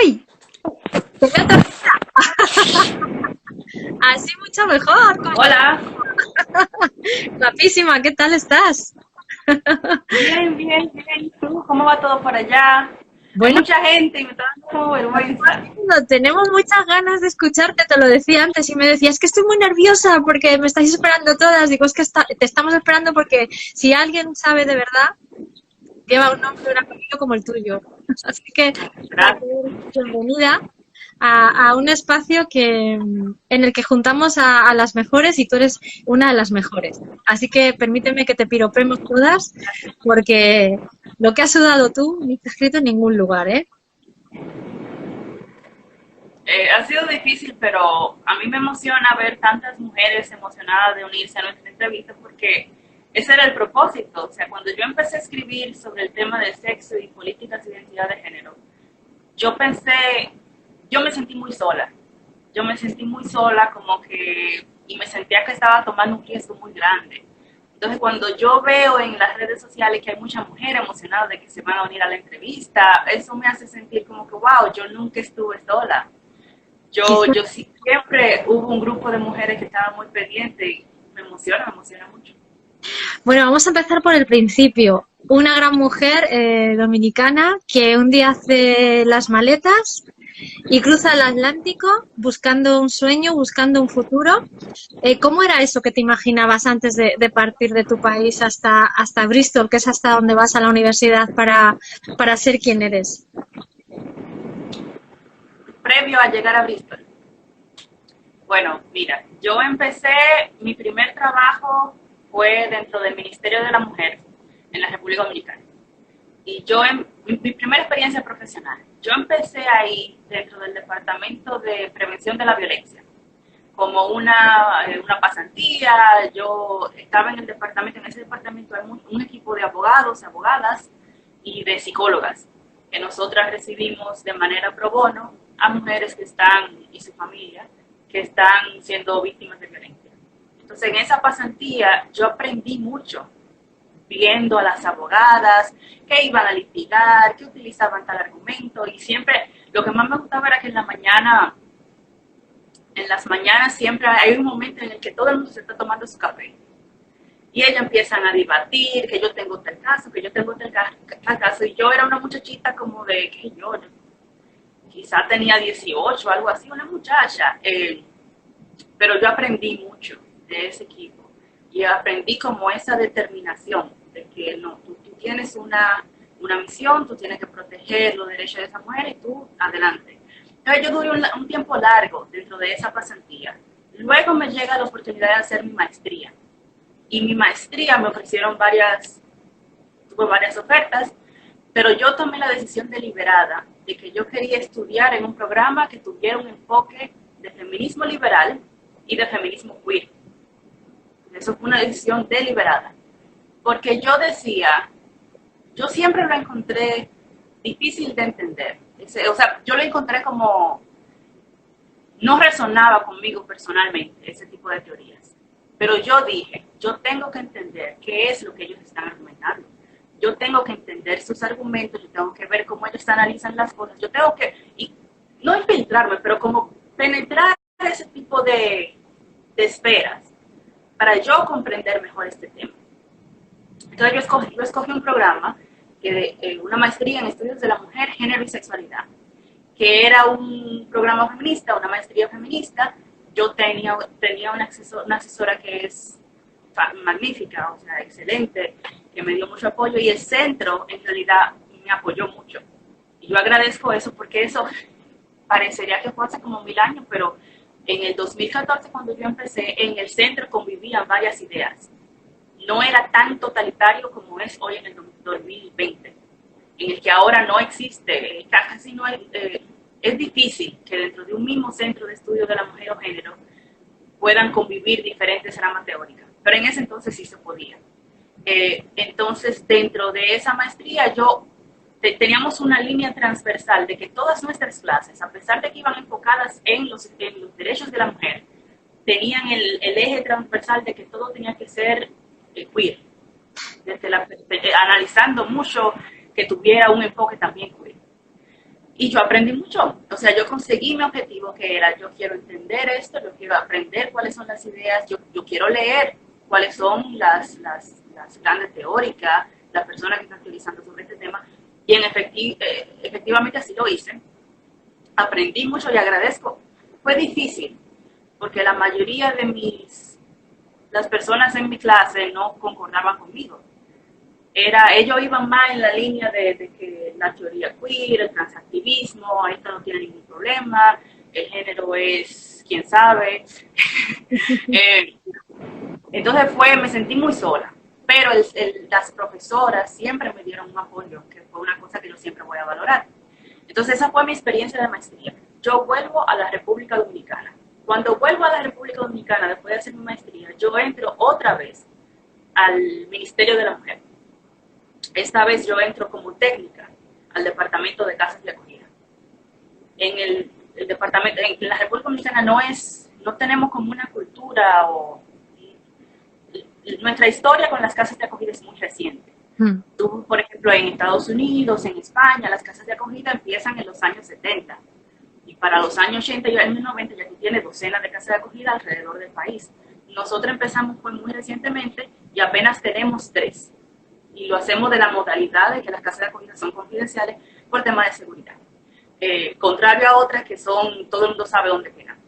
¡Uy! ¡Qué gato! Así mucho mejor. Hola, Guapísima, ¿qué tal estás? bien, bien, bien. ¿Tú cómo va todo por allá? Hay Bueno, mucha gente y me está dando como vergüenza. no, tenemos muchas ganas de escucharte, te lo decía antes, y me decías que estoy muy nerviosa porque me estáis esperando todas. Digo, es que te estamos esperando porque si alguien sabe de verdad, lleva un nombre y un apellido como el tuyo. Así que, nada, Gracias. bienvenida a un espacio en el que juntamos a las mejores y tú eres una de las mejores. Así que permíteme que te piropemos todas porque lo que has sudado tú ni está escrito en ningún lugar, ¿eh? Ha sido difícil, pero a mí me emociona ver tantas mujeres emocionadas de unirse a nuestra entrevista porque ese era el propósito. O sea, cuando yo empecé a escribir sobre el tema de sexo y políticas de identidad de género, yo pensé, yo me sentí muy sola. Yo me sentí muy sola, como que, y me sentía que estaba tomando un riesgo muy grande. Entonces, cuando yo veo en las redes sociales que hay muchas mujeres emocionadas de que se van a unir a la entrevista, eso me hace sentir como que, wow, yo nunca estuve sola. Yo sí, siempre hubo un grupo de mujeres que estaban muy pendientes y me emociona mucho. Bueno, vamos a empezar por el principio. Una gran mujer dominicana que un día hace las maletas y cruza el Atlántico buscando un sueño, buscando un futuro. ¿Cómo era eso que te imaginabas antes de partir de tu país hasta Bristol, que es hasta donde vas a la universidad para ser quien eres? Previo a llegar a Bristol, bueno, mira, yo empecé, mi primer trabajo fue dentro del Ministerio de la Mujer en la República Dominicana. Y mi primera experiencia profesional, yo empecé ahí dentro del Departamento de Prevención de la Violencia, como una pasantía. Yo estaba en el departamento, en ese departamento hay un equipo de abogados, abogadas y de psicólogas, que nosotras recibimos de manera pro bono a mujeres que están, y su familia, que están siendo víctimas de violencia. Entonces, en esa pasantía yo aprendí mucho viendo a las abogadas que iban a litigar, que utilizaban tal argumento, y siempre lo que más me gustaba era que en las mañanas siempre hay un momento en el que todo el mundo se está tomando su café y ellos empiezan a debatir que yo tengo tal caso, que yo tengo tal caso, y yo era una muchachita como de que yo quizá tenía 18, algo así, una muchacha, pero yo aprendí mucho de ese equipo y aprendí como esa determinación de que no, tú tienes una misión, tú tienes que proteger los derechos de esa mujer y tú adelante. Entonces yo duré un tiempo largo dentro de esa pasantía. Luego me llega la oportunidad de hacer mi maestría. Y mi maestría me ofrecieron tuve varias ofertas, pero yo tomé la decisión deliberada de que yo quería estudiar en un programa que tuviera un enfoque de feminismo liberal y de feminismo queer. Eso fue una decisión deliberada. Porque yo decía, yo siempre lo encontré difícil de entender. O sea, yo lo encontré como, no resonaba conmigo personalmente ese tipo de teorías. Pero yo dije, yo tengo que entender qué es lo que ellos están argumentando. Yo tengo que entender sus argumentos, yo tengo que ver cómo ellos analizan las cosas. Yo tengo que, y no infiltrarme, pero como penetrar ese tipo de esferas para yo comprender mejor este tema. Entonces yo escogí un programa, una maestría en estudios de la mujer, género y sexualidad, que era un programa feminista, una maestría feminista. Yo tenía una asesora que es magnífica, o sea, excelente, que me dio mucho apoyo, y el centro en realidad me apoyó mucho. Y yo agradezco eso porque eso parecería que fue hace como 1000 años, pero en el 2014 cuando yo empecé, en el centro convivían varias ideas. No era tan totalitario como es hoy en el 2020, en el que ahora no existe, casi no hay, es difícil que dentro de un mismo centro de estudio de la mujer o género puedan convivir diferentes ramas teóricas, pero en ese entonces sí se podía. Entonces, dentro de esa maestría, teníamos una línea transversal de que todas nuestras clases, a pesar de que iban enfocadas en los derechos de la mujer, tenían el eje transversal de que todo tenía que ser queer, analizando mucho que tuviera un enfoque también queer. Y yo aprendí mucho, o sea, yo conseguí mi objetivo que era, yo quiero entender esto, yo quiero aprender cuáles son las ideas, yo quiero leer cuáles son las grandes teóricas, las personas que están utilizando sobre este tema, y efectivamente así lo hice. Aprendí mucho y agradezco. Fue difícil, porque la mayoría de las personas en mi clase no concordaban conmigo. Ellos iban más en la línea de que la teoría queer, el transactivismo, esto no tiene ningún problema, el género es quién sabe. Entonces me sentí muy sola, pero las profesoras siempre me dieron un apoyo, que fue una cosa que yo siempre voy a valorar. Entonces esa fue mi experiencia de maestría. Yo vuelvo a la República Dominicana. Cuando vuelvo a la República Dominicana, después de hacer mi maestría, yo entro otra vez al Ministerio de la Mujer. Esta vez yo entro como técnica al departamento de casas de acogida. En el departamento, en la República Dominicana no tenemos como una cultura nuestra historia con las casas de acogida es muy reciente. Tú, por ejemplo, en Estados Unidos, en España, las casas de acogida empiezan en los años 70. Y para los años 80 y años 90 ya tú tienes docenas de casas de acogida alrededor del país. Nosotros empezamos muy recientemente y apenas tenemos 3. Y lo hacemos de la modalidad de que las casas de acogida son confidenciales por tema de seguridad. Contrario a otras que todo el mundo sabe dónde quedan.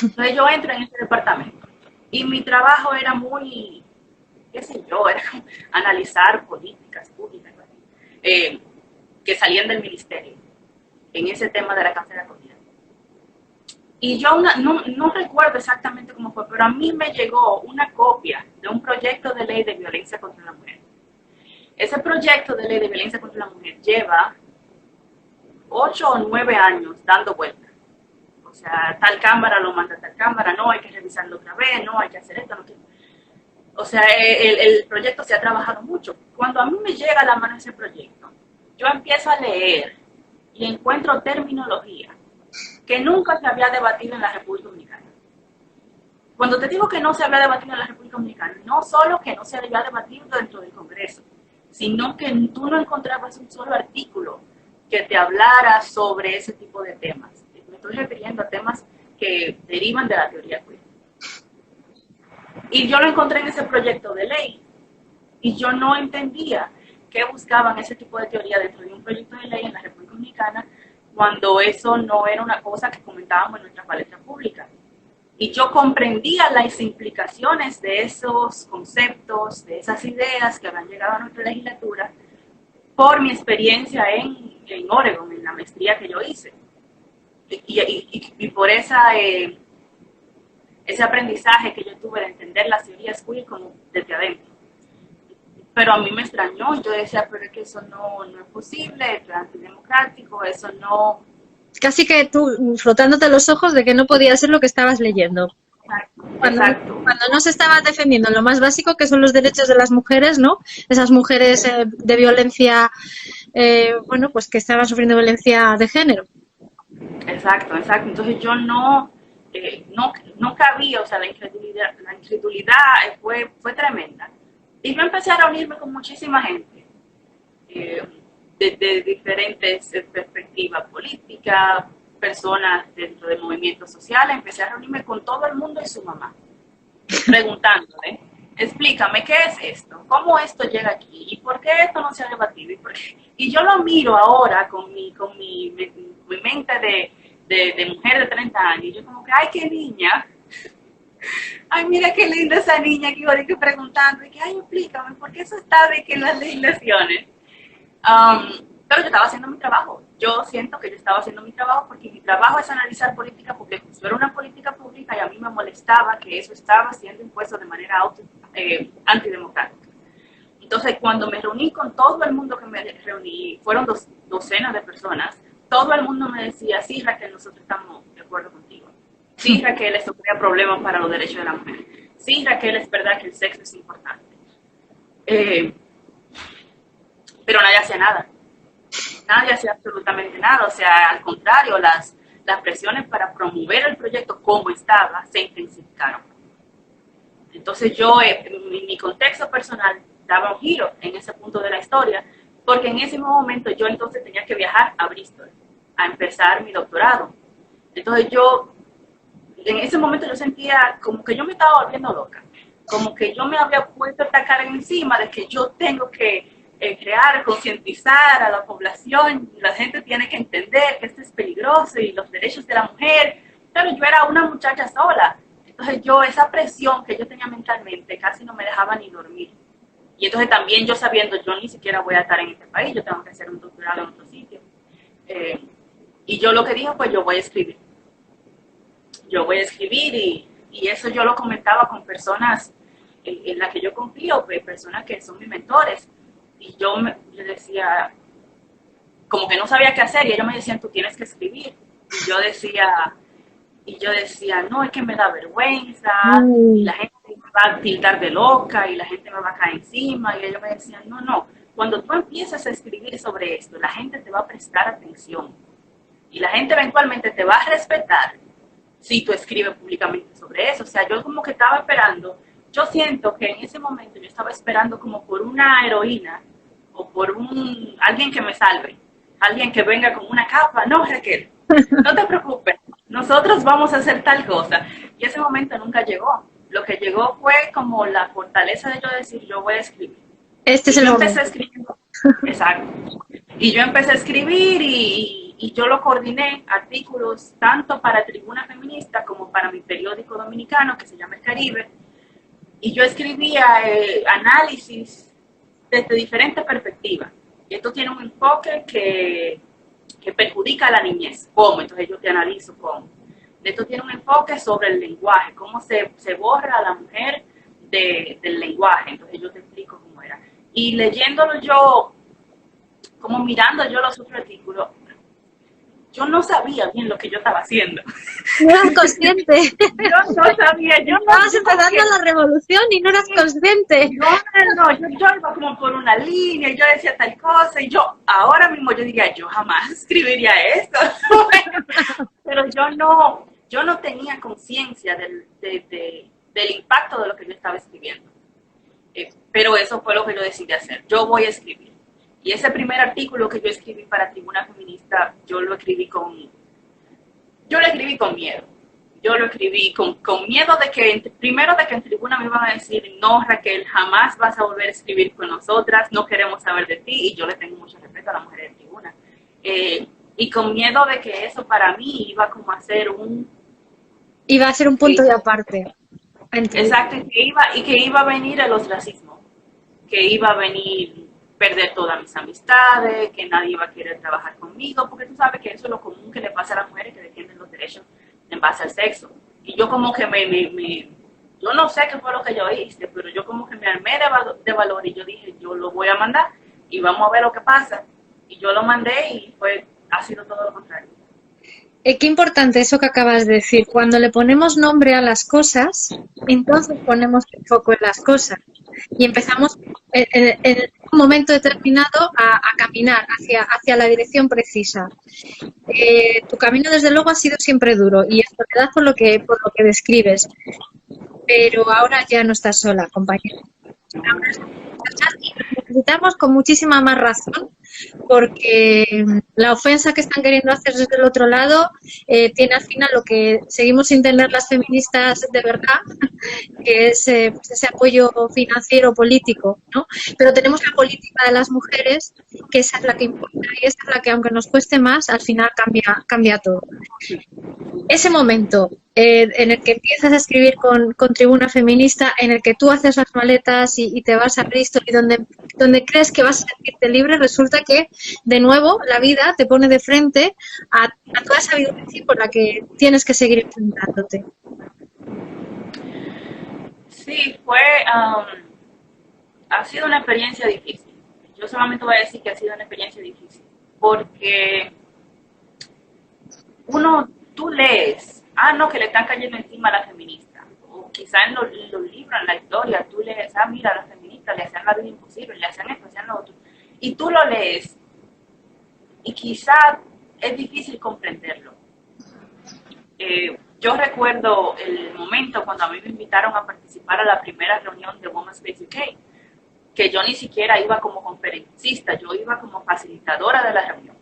Entonces yo entro en este departamento y mi trabajo era muy, qué sé yo, era analizar políticas públicas que salían del ministerio en ese tema de la casa de acogida. Y yo no recuerdo exactamente cómo fue, pero a mí me llegó una copia de un proyecto de ley de violencia contra la mujer. Ese proyecto de ley de violencia contra la mujer lleva 8 o 9 años dando vueltas. O sea, tal cámara lo manda a tal cámara, no, hay que revisarlo otra vez, no, hay que hacer esto, no. O sea, el proyecto se ha trabajado mucho. Cuando a mí me llega a la mano ese proyecto, yo empiezo a leer y encuentro terminología que nunca se había debatido en la República Dominicana. Cuando te digo que no se había debatido en la República Dominicana, no solo que no se había debatido dentro del Congreso, sino que tú no encontrabas un solo artículo que te hablara sobre ese tipo de temas. Me estoy refiriendo a temas que derivan de la teoría queer. Y yo lo encontré en ese proyecto de ley. Y yo no entendía qué buscaban ese tipo de teoría dentro de un proyecto de ley en la República Dominicana cuando eso no era una cosa que comentábamos en nuestras palestras públicas. Y yo comprendía las implicaciones de esos conceptos, de esas ideas que habían llegado a nuestra legislatura por mi experiencia en Oregon, en la maestría que yo hice. Y por ese aprendizaje que yo tuve de entender las teorías queer como desde adentro. Pero a mí me extrañó, yo decía, pero es que eso no es posible, es antidemocrático, eso no... Casi que tú frotándote los ojos de que no podía ser lo que estabas leyendo. Exacto. Cuando no se estaba defendiendo lo más básico, que son los derechos de las mujeres, ¿no? Esas mujeres de violencia, bueno, pues que estaban sufriendo violencia de género. Exacto. Entonces yo no cabía, o sea, la incredulidad fue tremenda. Y yo empecé a reunirme con muchísima gente, de diferentes perspectivas políticas, personas dentro de movimientos sociales. Empecé a reunirme con todo el mundo y su mamá, preguntándole, explícame, ¿qué es esto? ¿Cómo esto llega aquí? ¿Y por qué esto no se ha debatido? Y yo lo miro ahora con mi mente de mujer de 30 años, y yo como que, ¡ay, qué niña! Ay, mira qué linda esa niña que iba de que preguntando, y que, ay, explícame, ¿por qué eso está de que en las legislaciones? Pero yo estaba haciendo mi trabajo. Yo siento que yo estaba haciendo mi trabajo porque mi trabajo es analizar política pública. Yo era una política pública y a mí me molestaba que eso estaba siendo impuesto de manera antidemocrática. Entonces, cuando me reuní con todo el mundo que me reuní, fueron docenas de personas, todo el mundo me decía, sí, Raquel, nosotros estamos de acuerdo contigo. Sí, Raquel, esto crea problemas para los derechos de la mujer. Sí, Raquel, es verdad que el sexo es importante. Pero nadie hacía nada. Nadie hacía absolutamente nada. O sea, al contrario, las presiones para promover el proyecto como estaba se intensificaron. Entonces yo, en mi contexto personal, daba un giro en ese punto de la historia, porque en ese momento yo entonces tenía que viajar a Bristol. a empezar mi doctorado. Entonces yo, en ese momento yo sentía como que yo me estaba volviendo loca, como que yo me había puesto esta cara encima de que yo tengo que crear, concientizar a la población, y la gente tiene que entender que esto es peligroso y los derechos de la mujer, pero yo era una muchacha sola. Entonces yo, esa presión que yo tenía mentalmente casi no me dejaba ni dormir. Y entonces también yo sabiendo, yo ni siquiera voy a estar en este país, yo tengo que hacer un doctorado en otro sitio. Y yo lo que dije, pues yo voy a escribir. Yo voy a escribir y eso yo lo comentaba con personas en las que yo confío, pues, personas que son mis mentores. Y yo decía, como que no sabía qué hacer y ellos me decían, tú tienes que escribir. Y yo decía, no, es que me da vergüenza, y la gente me va a tildar de loca, y la gente me va a caer encima, y ellos me decían, no, cuando tú empiezas a escribir sobre esto, la gente te va a prestar atención, y la gente eventualmente te va a respetar si tú escribes públicamente sobre eso. O sea, yo como que estaba esperando, yo siento que en ese momento yo estaba esperando como por una heroína, o por alguien que me salve, alguien que venga con una capa. No, Raquel, no te preocupes, nosotros vamos a hacer tal cosa. Y ese momento nunca llegó. Lo que llegó fue como la fortaleza de yo decir, yo voy a escribir. Este es el momento. Empecé a escribir. Exacto. Y yo empecé a escribir y yo lo coordiné, artículos tanto para Tribuna Feminista como para mi periódico dominicano que se llama El Caribe. Y yo escribía análisis desde diferentes perspectivas. Y esto tiene un enfoque que perjudica a la niñez. ¿Cómo? Entonces yo te analizo cómo. Esto tiene un enfoque sobre el lenguaje, cómo se borra a la mujer del lenguaje. Entonces yo te explico cómo era. Y leyéndolo yo, como mirando yo los otros artículos, yo no sabía bien lo que yo estaba haciendo. No eras consciente. Yo no sabía. Estabas empezando la revolución y no eras consciente. No, yo iba como por una línea y yo decía tal cosa y yo, ahora mismo yo diría, yo jamás escribiría esto. Pero yo no tenía conciencia del impacto de lo que yo estaba escribiendo. Pero eso fue lo que yo decidí hacer. Yo voy a escribir. Y ese primer artículo que yo escribí para Tribuna Feminista, yo lo escribí con miedo. Yo lo escribí con miedo de que, primero de que en Tribuna me iban a decir, no, Raquel, jamás vas a volver a escribir con nosotras, no queremos saber de ti, y yo le tengo mucho respeto a las mujeres de Tribuna. Y con miedo de que eso para mí iba como a ser Iba a ser un punto de aparte. Exacto, y que iba a venir el ostracismo, que iba a venir perder todas mis amistades, que nadie iba a querer trabajar conmigo, porque tú sabes que eso es lo común que le pasa a las mujeres que defienden los derechos en base al sexo. Y yo como que yo no sé qué fue lo que yo hice, pero yo como que me armé de valor y yo dije, yo lo voy a mandar y vamos a ver lo que pasa. Y yo lo mandé y ha sido todo lo contrario. Qué importante eso que acabas de decir. Cuando le ponemos nombre a las cosas, entonces ponemos el foco en las cosas. Y empezamos en un momento determinado a caminar hacia la dirección precisa. Tu camino, desde luego, ha sido siempre duro y es verdad por lo que describes. Pero ahora ya no estás sola, compañera. Ahora necesitamos con muchísima más razón, porque la ofensa que están queriendo hacer desde el otro lado tiene al final lo que seguimos sin tener las feministas de verdad, que es ese apoyo financiero político, ¿no? Pero tenemos la política de las mujeres, que esa es la que importa y esa es la que, aunque nos cueste más, al final cambia todo. Ese momento en el que empiezas a escribir con Tribuna Feminista, en el que tú haces las maletas y te vas a Bristol y donde crees que vas a sentirte libre, resulta que, de nuevo, la vida te pone de frente a toda esa violencia por la que tienes que seguir enfrentándote. Sí, ha sido una experiencia difícil. Yo solamente voy a decir que ha sido una experiencia difícil, porque tú lees, no, que le están cayendo encima a la feminista, o quizá en los libros, en la historia, tú lees, mira, a la feminista le hacían la vida imposible, le hacían esto, hacían lo otro, y tú lo lees, y quizá es difícil comprenderlo. Yo recuerdo el momento cuando a mí me invitaron a participar a la primera reunión de Women's Space UK, que yo ni siquiera iba como conferencista, yo iba como facilitadora de la reunión.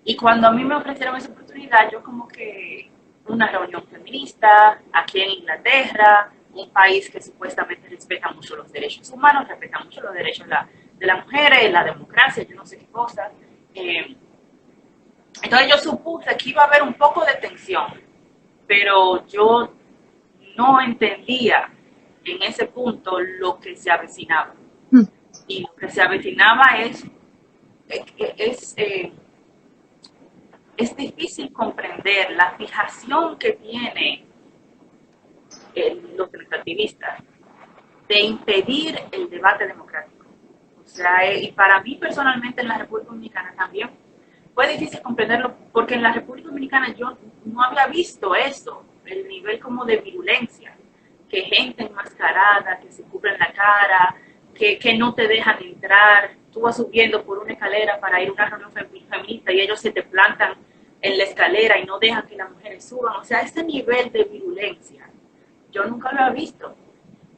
Y cuando a mí me ofrecieron esa oportunidad, yo como que una reunión feminista aquí en Inglaterra, un país que supuestamente respeta mucho los derechos humanos, respeta mucho los derechos de las mujeres, la democracia, yo no sé qué cosa. Entonces yo supuse que iba a haber un poco de tensión, pero yo no entendía en ese punto lo que se avecinaba. Y lo que se avecinaba es difícil comprender la fijación que tiene los activistas de impedir el debate democrático. O sea, y para mí personalmente en la República Dominicana también fue difícil comprenderlo, porque en la República Dominicana yo no había visto eso, el nivel como de virulencia, que gente enmascarada, que se cubren la cara, que no te dejan entrar, tú vas subiendo por una escalera para ir a una reunión feminista y ellos se te plantan en la escalera y no dejan que las mujeres suban. O sea, ese nivel de virulencia yo nunca lo había visto.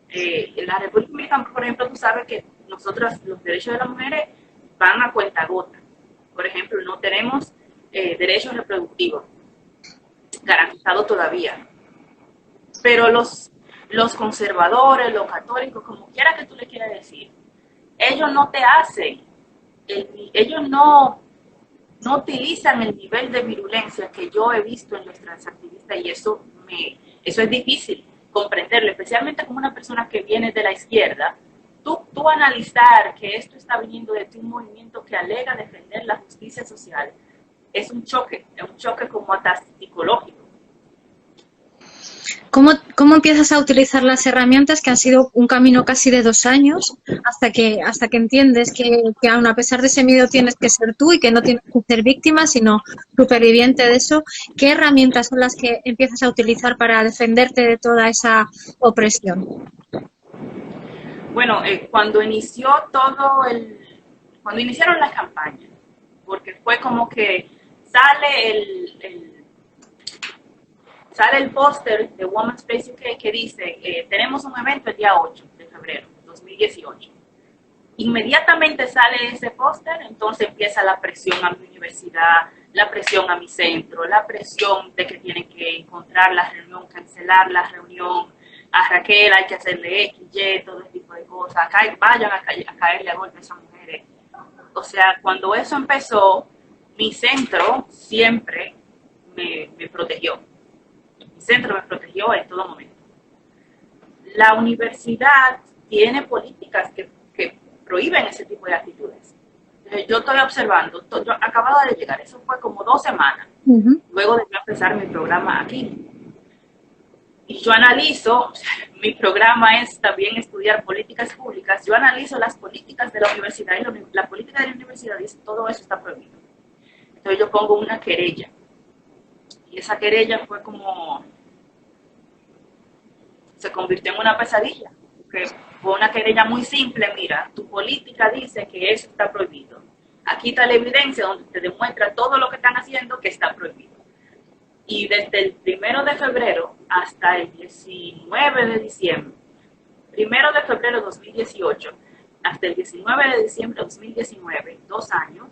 En la República Dominicana, por ejemplo, tú sabes que nosotros los derechos de las mujeres van a cuentagotas. Por ejemplo, no tenemos derechos reproductivos garantizados todavía. Pero los conservadores, los católicos, como quiera que tú le quieras decir, ellos no te hacen, ellos no utilizan el nivel de virulencia que yo he visto en los transactivistas, y eso es difícil comprenderlo, especialmente como una persona que viene de la izquierda. Tú analizar que esto está viniendo de un movimiento que alega defender la justicia social es un choque como hasta psicológico. ¿Cómo empiezas a utilizar las herramientas, que han sido un camino casi de 2 años, hasta que entiendes que aun a pesar de ese miedo tienes que ser tú y que no tienes que ser víctima, sino superviviente de eso? ¿Qué herramientas son las que empiezas a utilizar para defenderte de toda esa opresión? Bueno, cuando iniciaron las campañas, porque fue como que sale el póster de Women's Space UK que dice, tenemos un evento el día 8 de febrero de 2018. Inmediatamente sale ese póster, entonces empieza la presión a mi universidad, la presión a mi centro, la presión de que tienen que encontrar la reunión, cancelar la reunión, a Raquel hay que hacerle X, Y, todo ese tipo de cosas, vayan a caerle a golpe a esas mujeres. O sea, cuando eso empezó, mi centro siempre me protegió. Mi centro me protegió en todo momento. La universidad tiene políticas que prohíben ese tipo de actitudes. Yo estoy observando, yo acababa de llegar, eso fue como 2 semanas, luego de empezar mi programa aquí. Y yo analizo, mi programa es también estudiar políticas públicas, yo analizo las políticas de la universidad y la política de la universidad dice todo eso está prohibido. Entonces yo pongo una querella. Y esa querella fue como, se convirtió en una pesadilla, que fue una querella muy simple. Mira, tu política dice que eso está prohibido. Aquí está la evidencia donde te demuestra todo lo que están haciendo que está prohibido. Y desde el 1 de febrero hasta el 19 de diciembre, 1 de febrero de 2018 hasta el 19 de diciembre de 2019, 2 años,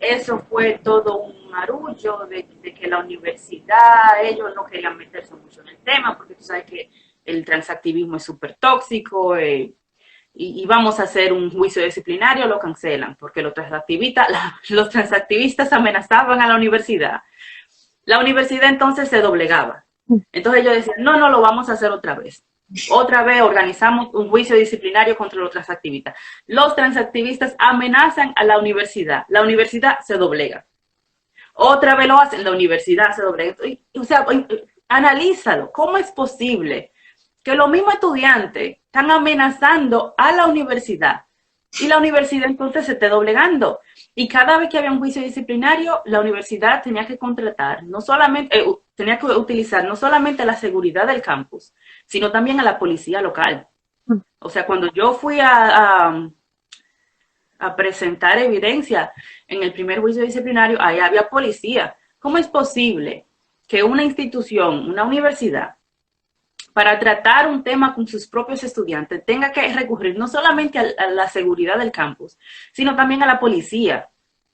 eso fue todo un marullo de que la universidad, ellos no querían meterse mucho en el tema, porque tú sabes que el transactivismo es súper tóxico, y vamos a hacer un juicio disciplinario, lo cancelan, porque los transactivistas amenazaban a la universidad. La universidad entonces se doblegaba. Entonces ellos decían, no, lo vamos a hacer otra vez. Otra vez organizamos un juicio disciplinario contra los transactivistas. Los transactivistas amenazan a la universidad se doblega. Otra vez lo hacen, la universidad se doblega. O sea, analízalo. ¿Cómo es posible que los mismos estudiantes están amenazando a la universidad y la universidad entonces se esté doblegando? Y cada vez que había un juicio disciplinario, la universidad tenía que contratar, tenía que utilizar no solamente la seguridad del campus, sino también a la policía local. O sea, cuando yo fui a presentar evidencia en el primer juicio disciplinario, ahí había policía. ¿Cómo es posible que una institución, una universidad, para tratar un tema con sus propios estudiantes, tenga que recurrir no solamente a la seguridad del campus, sino también a la policía?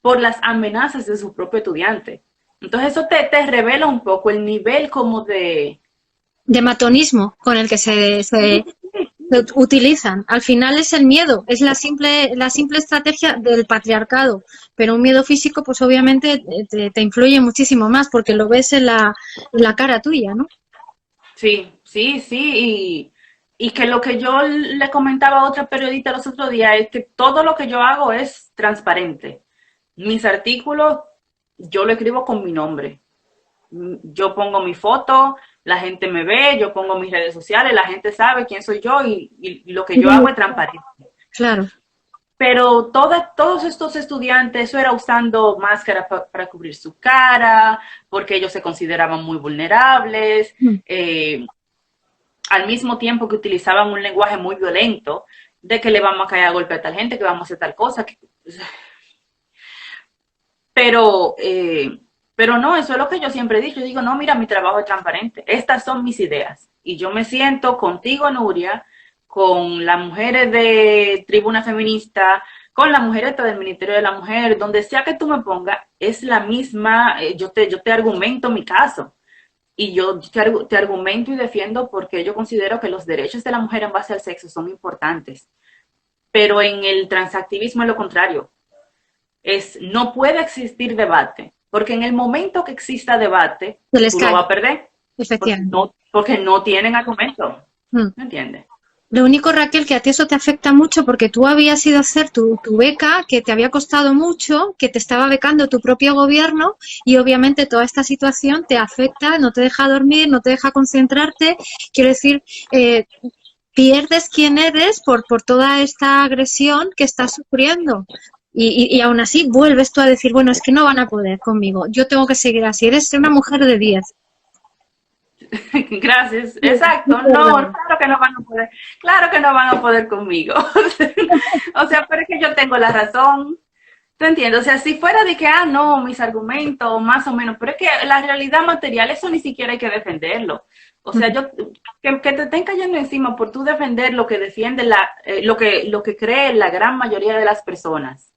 por las amenazas de su propio estudiante. Entonces eso te revela un poco el nivel como de matonismo con el que se utilizan. Al final es el miedo, es la simple estrategia del patriarcado, pero un miedo físico pues obviamente te influye muchísimo más porque lo ves en la cara tuya, ¿no? Sí, sí, sí, y que lo que yo le comentaba a otra periodista los otros días es que todo lo que yo hago es transparente. Mis artículos, yo lo escribo con mi nombre. Yo pongo mi foto, la gente me ve, yo pongo mis redes sociales, la gente sabe quién soy yo y lo que yo hago es transparente. Claro. Pero todos estos estudiantes, eso era usando máscara para cubrir su cara, porque ellos se consideraban muy vulnerables, al mismo tiempo que utilizaban un lenguaje muy violento, de que le vamos a caer a golpe a tal gente, que vamos a hacer tal cosa. Pero no, eso es lo que yo siempre he dicho. Yo digo, no, mira, mi trabajo es transparente. Estas son mis ideas. Y yo me siento contigo, Nuria, con las mujeres de Tribuna Feminista, con las mujeres del Ministerio de la Mujer, donde sea que tú me pongas, es la misma, yo te argumento mi caso. Y yo te argumento y defiendo porque yo considero que los derechos de la mujer en base al sexo son importantes. Pero en el transactivismo es lo contrario. No puede existir debate, porque en el momento que exista debate, tú lo vas a perder. Efectivamente. Porque no tienen argumento. ¿Me entiendes? Lo único, Raquel, que a ti eso te afecta mucho porque tú habías ido a hacer tu beca, que te había costado mucho, que te estaba becando tu propio gobierno y obviamente toda esta situación te afecta, no te deja dormir, no te deja concentrarte. Quiero decir, pierdes quién eres por toda esta agresión que estás sufriendo. Y aún así vuelves tú a decir, bueno, es que no van a poder conmigo, yo tengo que seguir así. Eres una mujer de 10. Gracias, exacto. No, claro que no van a poder. Claro que no van a poder conmigo. O sea, pero es que yo tengo la razón. ¿Tú entiendes? O sea, si fuera de que, no, mis argumentos, más o menos, pero es que la realidad material, eso ni siquiera hay que defenderlo. O sea, que te estén cayendo encima por tú defender lo que defiende lo que cree la gran mayoría de las personas.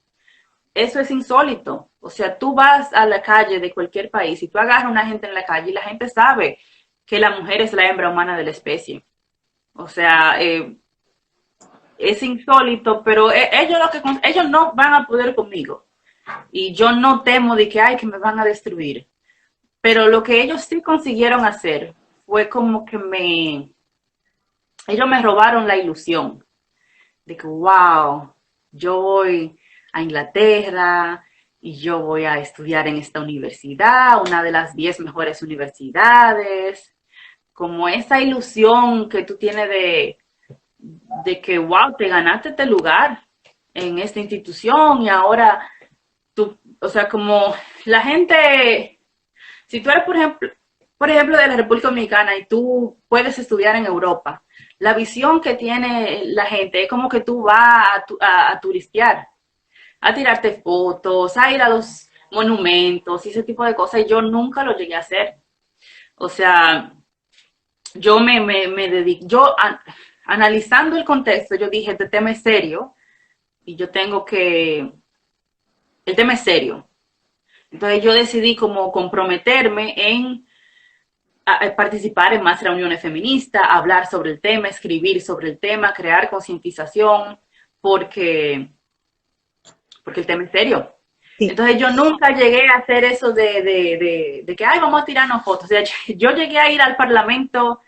Eso es insólito. O sea, tú vas a la calle de cualquier país y tú agarras a una gente en la calle y la gente sabe que la mujer es la hembra humana de la especie. O sea, es insólito, pero ellos no van a poder conmigo. Y yo no temo de que me van a destruir. Pero lo que ellos sí consiguieron hacer fue como que ellos me robaron la ilusión de que, wow, yo voy a Inglaterra y yo voy a estudiar en esta universidad, una de las 10 mejores universidades. Como esa ilusión que tú tienes de que, wow, te ganaste este lugar en esta institución y ahora tú, o sea, como la gente, si tú eres, por ejemplo, de la República Dominicana y tú puedes estudiar en Europa, la visión que tiene la gente es como que tú vas a turistear, a tirarte fotos, a ir a los monumentos y ese tipo de cosas, y yo nunca lo llegué a hacer. O sea, yo me dedico, analizando el contexto, yo dije, este tema es serio y el tema es serio. Entonces yo decidí como comprometerme en participar en más reuniones feministas, hablar sobre el tema, escribir sobre el tema, crear concientización, porque el tema es serio. Sí. Entonces yo nunca llegué a hacer eso de que, vamos a tirarnos fotos. O sea, yo llegué a ir al Parlamento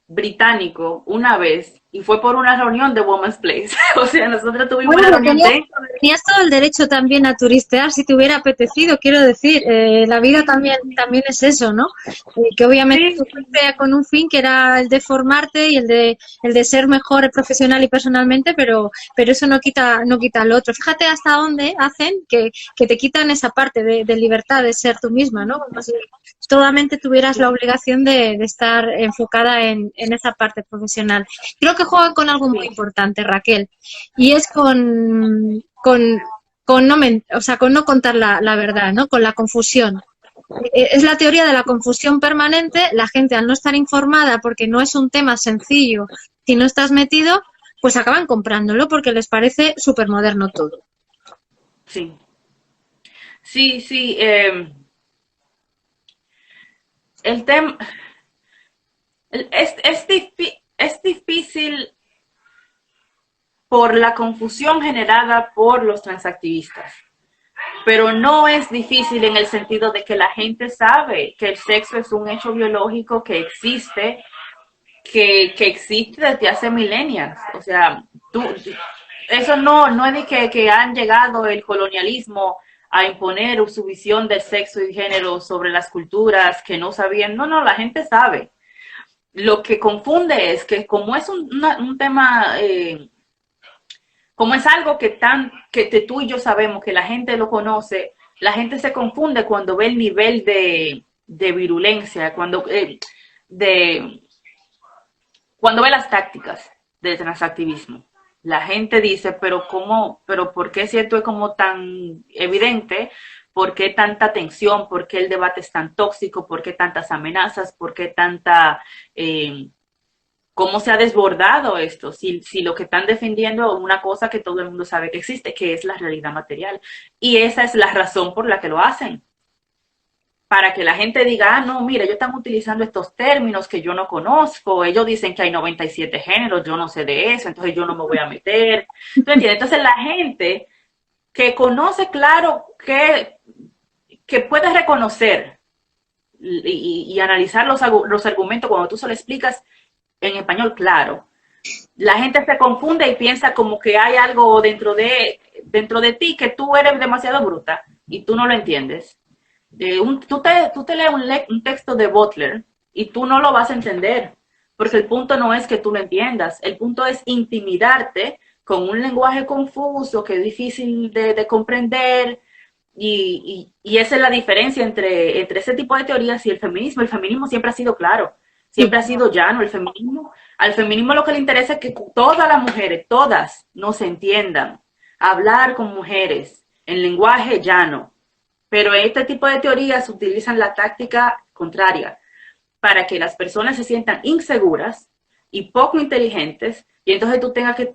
británico una vez y fue por una reunión de Women's Place. O sea, nosotros tuvimos una reunión tenías todo el derecho también a turistear si te hubiera apetecido, quiero decir, la vida también es eso, ¿no? Que obviamente sí, con un fin que era el de formarte y el de ser mejor profesional y personalmente, pero eso no quita el otro. Fíjate hasta dónde hacen que te quitan esa parte de libertad de ser tú misma, ¿no? Como si totalmente tuvieras la obligación de estar enfocada en esa parte profesional. Creo que juegan con algo muy importante, Raquel, y es con no contar la verdad, ¿no? Con la confusión. Es la teoría de la confusión permanente. La gente, al no estar informada, porque no es un tema sencillo, si no estás metido, pues acaban comprándolo porque les parece súper moderno todo. Sí. Sí, sí. El tema es difícil por la confusión generada por los transactivistas, pero no es difícil en el sentido de que la gente sabe que el sexo es un hecho biológico que existe, que existe desde hace milenios. O sea, eso no es de que han llegado el colonialismo a imponer su visión del sexo y género sobre las culturas que no sabían. No, la gente sabe. Lo que confunde es que como es un tema, como es algo que tú y yo sabemos, que la gente lo conoce, la gente se confunde cuando ve el nivel de virulencia, cuando ve las tácticas del transactivismo. La gente dice, pero ¿por qué si esto es como tan evidente? ¿Por qué tanta tensión? ¿Por qué el debate es tan tóxico? ¿Por qué tantas amenazas? ¿Por qué cómo se ha desbordado esto? Si lo que están defendiendo es una cosa que todo el mundo sabe que existe, que es la realidad material. Y esa es la razón por la que lo hacen. Para que la gente diga, no, mira, ellos están utilizando estos términos que yo no conozco, ellos dicen que hay 97 géneros, yo no sé de eso, entonces yo no me voy a meter. ¿Tú entiendes? Entonces la gente que conoce claro que puede reconocer y analizar los argumentos cuando tú se lo explicas en español claro, la gente se confunde y piensa como que hay algo dentro de ti que tú eres demasiado bruta y tú no lo entiendes. Tú te lees un texto de Butler y tú no lo vas a entender, porque el punto no es que tú lo entiendas, el punto es intimidarte con un lenguaje confuso que es difícil de comprender, y esa es la diferencia entre ese tipo de teorías y el feminismo. El feminismo siempre ha sido claro, siempre ha sido llano. Al feminismo lo que le interesa es que todas las mujeres, todas, nos entiendan, hablar con mujeres en lenguaje llano. Pero este tipo de teorías utilizan la táctica contraria para que las personas se sientan inseguras y poco inteligentes, y entonces tú tengas que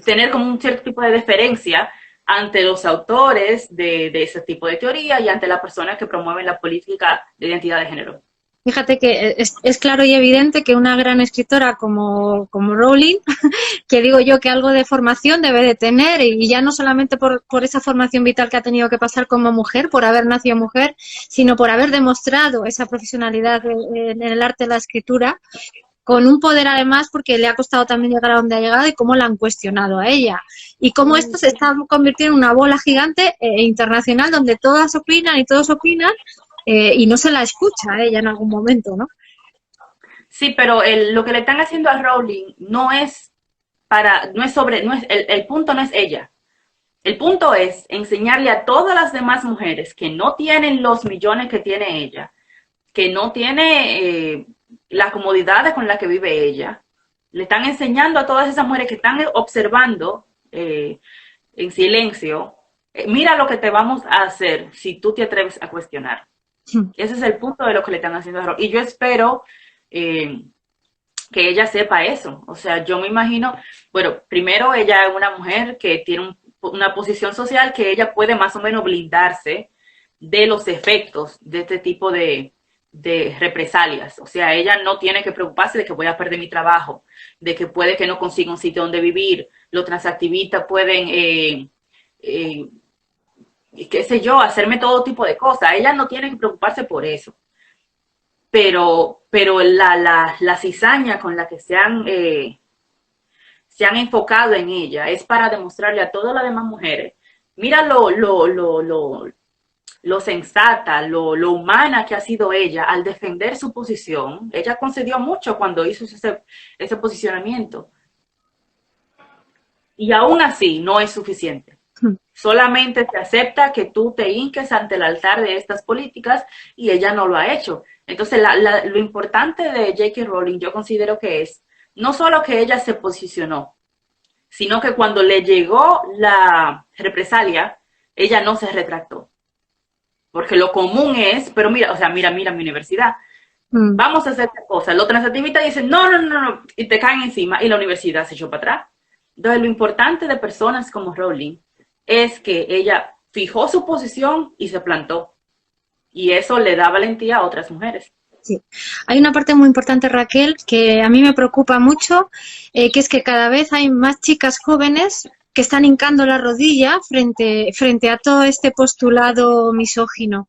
tener como un cierto tipo de deferencia ante los autores de ese tipo de teoría y ante las personas que promueven la política de identidad de género. Fíjate que es claro y evidente que una gran escritora como Rowling, que digo yo que algo de formación debe de tener, y ya no solamente por esa formación vital que ha tenido que pasar como mujer, por haber nacido mujer, sino por haber demostrado esa profesionalidad en el arte de la escritura, con un poder además, porque le ha costado también llegar a donde ha llegado, y cómo la han cuestionado a ella. Y cómo esto se está convirtiendo en una bola gigante internacional donde todas opinan y todos opinan, y no se la escucha a ella en algún momento, ¿no? Sí, pero lo que le están haciendo a Rowling el punto no es ella. El punto es enseñarle a todas las demás mujeres que no tienen los millones que tiene ella, que no tiene las comodidades con las que vive ella. Le están enseñando a todas esas mujeres que están observando en silencio, mira lo que te vamos a hacer si tú te atreves a cuestionar. Ese es el punto de lo que le están haciendo a Rowling. Y yo espero que ella sepa eso. O sea, yo me imagino, bueno, primero ella es una mujer que tiene una posición social que ella puede más o menos blindarse de los efectos de este tipo de represalias. O sea, ella no tiene que preocuparse de que voy a perder mi trabajo, de que puede que no consiga un sitio donde vivir. Los transactivistas pueden qué sé yo, hacerme todo tipo de cosas. Ella no tiene que preocuparse por eso. Pero la cizaña con la que se han enfocado en ella es para demostrarle a todas las demás mujeres, mira lo sensata, lo humana que ha sido ella al defender su posición. Ella concedió mucho cuando hizo ese posicionamiento. Y aún así no es suficiente. Solamente se acepta que tú te hinques ante el altar de estas políticas y ella no lo ha hecho. Entonces, lo importante de J.K. Rowling yo considero que es no solo que ella se posicionó, sino que cuando le llegó la represalia, ella no se retractó. Porque lo común es, pero mira mi universidad. Vamos a hacer esta cosa. Los transactivistas dicen, no, y te caen encima y la universidad se echó para atrás. Entonces, lo importante de personas como Rowling es que ella fijó su posición y se plantó. Y eso le da valentía a otras mujeres. Sí. Hay una parte muy importante, Raquel, que a mí me preocupa mucho, que es que cada vez hay más chicas jóvenes que están hincando la rodilla frente a todo este postulado misógino.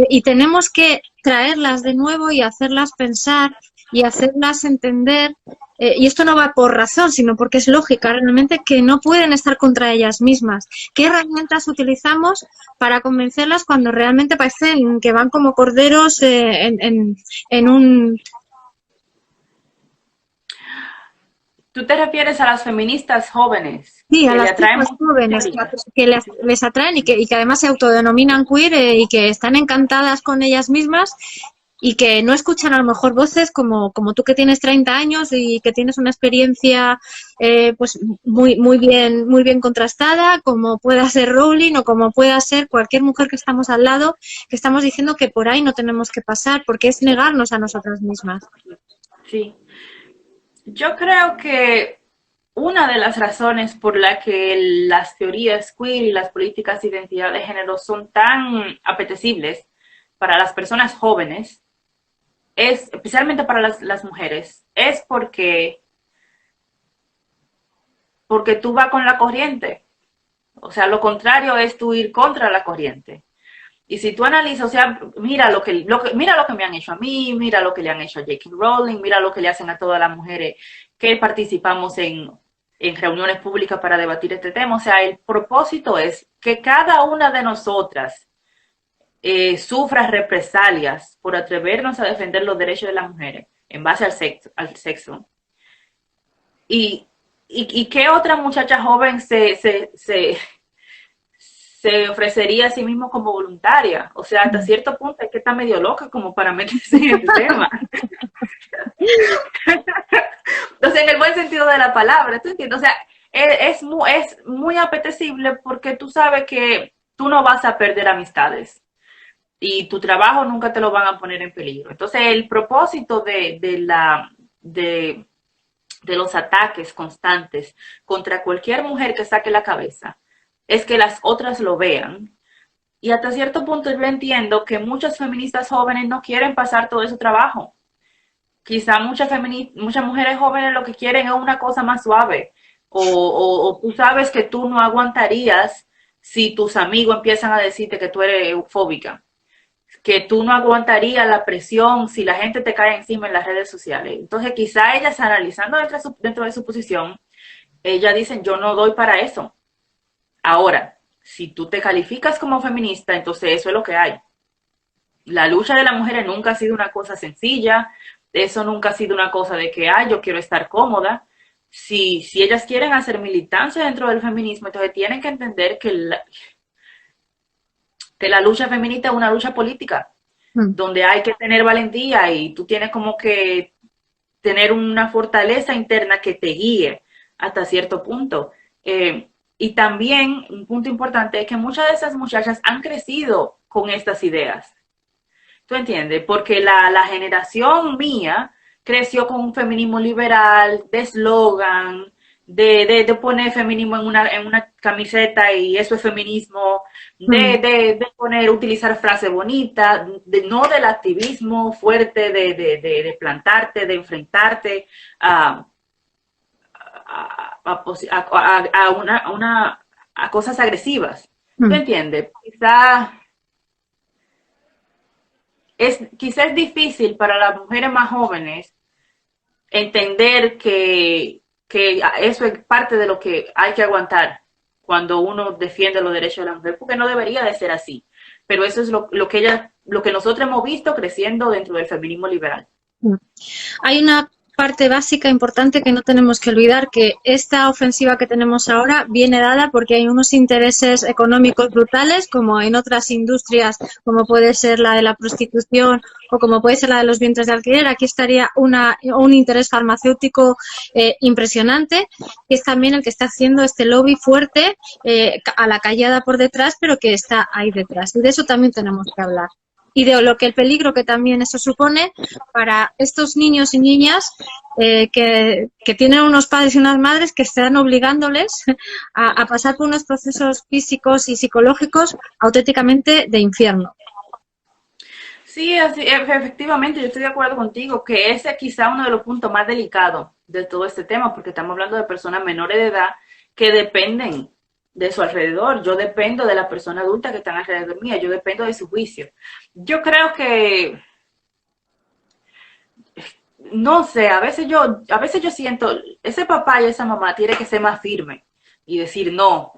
Y tenemos que traerlas de nuevo y hacerlas pensar y hacerlas entender, y esto no va por razón, sino porque es lógica realmente, que no pueden estar contra ellas mismas. ¿Qué herramientas utilizamos para convencerlas cuando realmente parecen que van como corderos en un... ¿Tú te refieres a las feministas jóvenes Sí, a que le las atraen chicas mucho jóvenes que les atraen y que además se autodenominan queer, y que están encantadas con ellas mismas y que no escuchan a lo mejor voces como tú, que tienes 30 años y que tienes una experiencia pues muy bien contrastada, como pueda ser Rowling o como pueda ser cualquier mujer que estamos al lado, que estamos diciendo que por ahí no tenemos que pasar, porque es negarnos a nosotras mismas. Sí, yo creo que una de las razones por la que las teorías queer y las políticas de identidad de género son tan apetecibles para las personas jóvenes, es, especialmente para las mujeres, es porque tú vas con la corriente. O sea, lo contrario es tú ir contra la corriente. Y si tú analizas, o sea, mira lo que me han hecho a mí, mira lo que le han hecho a J.K. Rowling, mira lo que le hacen a todas las mujeres que participamos en reuniones públicas para debatir este tema. O sea, el propósito es que cada una de nosotras sufra represalias por atrevernos a defender los derechos de las mujeres en base al sexo. Y qué otra muchacha joven se ofrecería a sí mismo como voluntaria. O sea, hasta cierto punto hay que estar medio loca como para meterse en el tema. O sea, en el buen sentido de la palabra, ¿tú entiendes? O sea, es muy apetecible porque tú sabes que tú no vas a perder amistades y tu trabajo nunca te lo van a poner en peligro. Entonces, el propósito de los ataques constantes contra cualquier mujer que saque la cabeza es que las otras lo vean. Y hasta cierto punto yo entiendo que muchas feministas jóvenes no quieren pasar todo ese trabajo. Quizá muchas mujeres jóvenes lo que quieren es una cosa más suave. O tú sabes que tú no aguantarías si tus amigos empiezan a decirte que tú eres eufóbica. Que tú no aguantarías la presión si la gente te cae encima en las redes sociales. Entonces quizá ellas, analizando dentro de su posición, ellas dicen, yo no doy para eso. Ahora, si tú te calificas como feminista, entonces eso es lo que hay. La lucha de las mujeres nunca ha sido una cosa sencilla, eso nunca ha sido una cosa de que, yo quiero estar cómoda. Si ellas quieren hacer militancia dentro del feminismo, entonces tienen que entender que la lucha feminista es una lucha política, donde hay que tener valentía y tú tienes como que tener una fortaleza interna que te guíe hasta cierto punto. Y también un punto importante es que muchas de esas muchachas han crecido con estas ideas. ¿Tú entiendes? Porque la generación mía creció con un feminismo liberal, de eslogan, de poner feminismo en una camiseta y eso es feminismo, de utilizar frases bonitas, no del activismo fuerte, de plantarte, de enfrentarte a cosas agresivas. ¿Tú entiendes? Quizá es difícil para las mujeres más jóvenes entender que eso es parte de lo que hay que aguantar cuando uno defiende los derechos de la mujer, porque no debería de ser así. Pero eso es lo que nosotros hemos visto creciendo dentro del feminismo liberal. Hay una parte básica importante que no tenemos que olvidar, que esta ofensiva que tenemos ahora viene dada porque hay unos intereses económicos brutales, como en otras industrias, como puede ser la de la prostitución o como puede ser la de los vientres de alquiler. Aquí estaría un interés farmacéutico impresionante, que es también el que está haciendo este lobby fuerte, a la callada por detrás, pero que está ahí detrás. Y de eso también tenemos que hablar. y de lo que el peligro que también eso supone para estos niños y niñas que tienen unos padres y unas madres que están obligándoles a pasar por unos procesos físicos y psicológicos auténticamente de infierno. Sí, así, efectivamente, yo estoy de acuerdo contigo que ese es quizá uno de los puntos más delicados de todo este tema, porque estamos hablando de personas menores de edad que dependen de su alrededor. Yo dependo de la persona adulta que están alrededor mía, yo dependo de su juicio. Yo creo que, no sé, a veces yo siento, ese papá y esa mamá tiene que ser más firme y decir no,